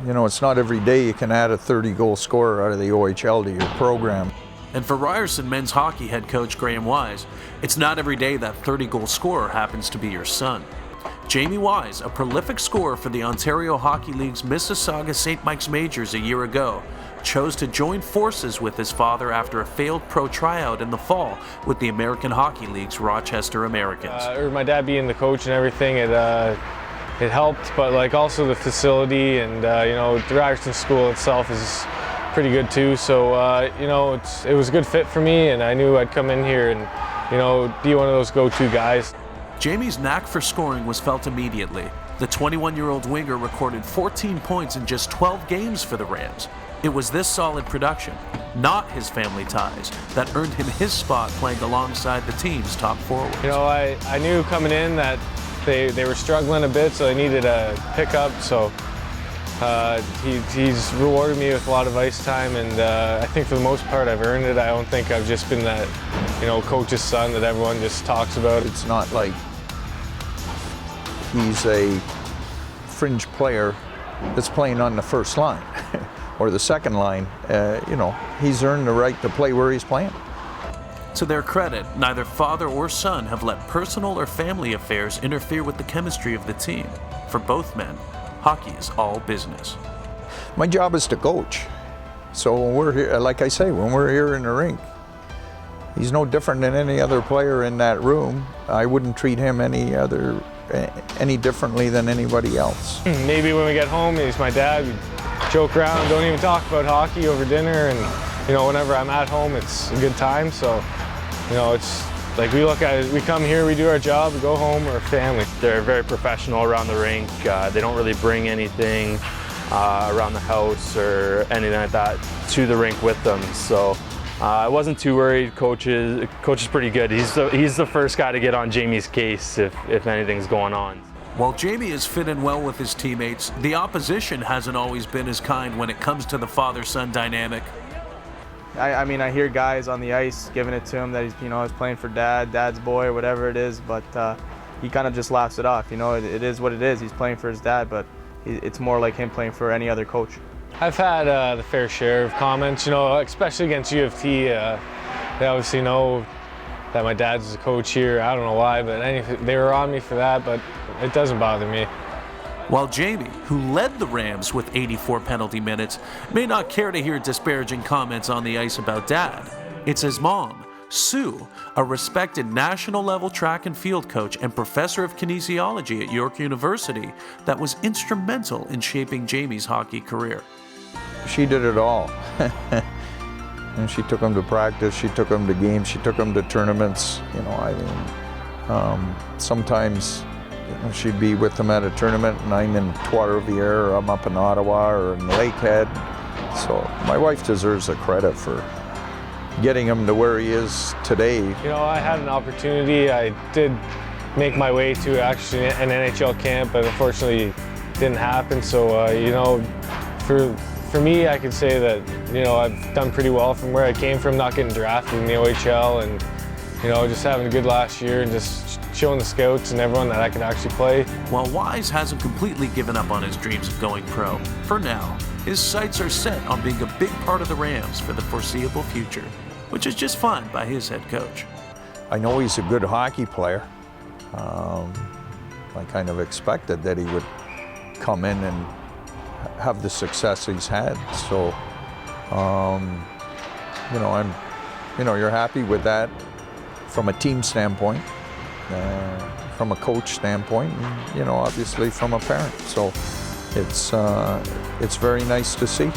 You know, it's not every day you can add a 30-goal scorer out of the OHL to your program. And for Ryerson men's hockey head coach Graham Wise, it's not every day that 30-goal scorer happens to be your son. Jamie Wise, a prolific scorer for the Ontario Hockey League's Mississauga St. Mike's Majors a year ago, chose to join forces with his father after a failed pro tryout in the fall with the American Hockey League's Rochester Americans. My dad being the coach and everything, it helped, but like also the facility and you know, the Ryerson School itself is pretty good too. So you know, it was a good fit for me, and I knew I'd come in here and you know, be one of those go-to guys. Jamie's knack for scoring was felt immediately. The 21-year-old winger recorded 14 points in just 12 games for the Rams. It was this solid production, not his family ties, that earned him his spot playing alongside the team's top forwards. You know, I knew coming in that they were struggling a bit, so they needed a pickup. So he's rewarded me with a lot of ice time, and I think for the most part I've earned it. I don't think I've just been that, you know, coach's son that everyone just talks about. It's not like he's a fringe player that's playing on the first line or the second line. You know, he's earned the right to play where he's playing. To their credit, neither father or son have let personal or family affairs interfere with the chemistry of the team. For both men, hockey is all business. My job is to coach. So when we're here, like I say, when we're here in the rink, he's no different than any other player in that room. I wouldn't treat him any differently than anybody else. Maybe when we get home, he's my dad. We joke around, don't even talk about hockey over dinner, and you know, whenever I'm at home, it's a good time. So, you know, it's like we look at it, we come here, we do our job, we go home, we're family. They're very professional around the rink. They don't really bring anything around the house or anything like that to the rink with them. So I wasn't too worried. Coach is pretty good. He's the first guy to get on Jamie's case if anything's going on. While Jamie has fit in well with his teammates, the opposition hasn't always been as kind when it comes to the father-son dynamic. I mean, I hear guys on the ice giving it to him that he's, you know, he's playing for dad's boy, or whatever it is, but he kind of just laughs it off. You know, it is what it is. He's playing for his dad, but it's more like him playing for any other coach. I've had the fair share of comments, you know, especially against U of T. They obviously know that my dad's a coach here. I don't know why, but they were on me for that, but it doesn't bother me. While Jamie, who led the Rams with 84 penalty minutes, may not care to hear disparaging comments on the ice about Dad, it's his mom, Sue, a respected national-level track and field coach and professor of kinesiology at York University, that was instrumental in shaping Jamie's hockey career. She did it all. And she took him to practice, she took him to games, she took him to tournaments. You know, I mean, sometimes she'd be with him at a tournament and I'm in Trois-Rivières, or I'm up in Ottawa or in Lakehead. So my wife deserves the credit for getting him to where he is today. You know, I had an opportunity. I did make my way to actually an NHL camp, but unfortunately didn't happen. So, you know, for me, I could say that, you know, I've done pretty well from where I came from, not getting drafted in the OHL, and, you know, just having a good last year and just showing the scouts and everyone that I could actually play. While Wise hasn't completely given up on his dreams of going pro, for now, his sights are set on being a big part of the Rams for the foreseeable future, which is just fine by his head coach. I know he's a good hockey player. I kind of expected that he would come in and have the success he's had. So, you know, you're happy with that from a team standpoint, from a coach standpoint, and, you know, obviously from a parent. So it's very nice to see.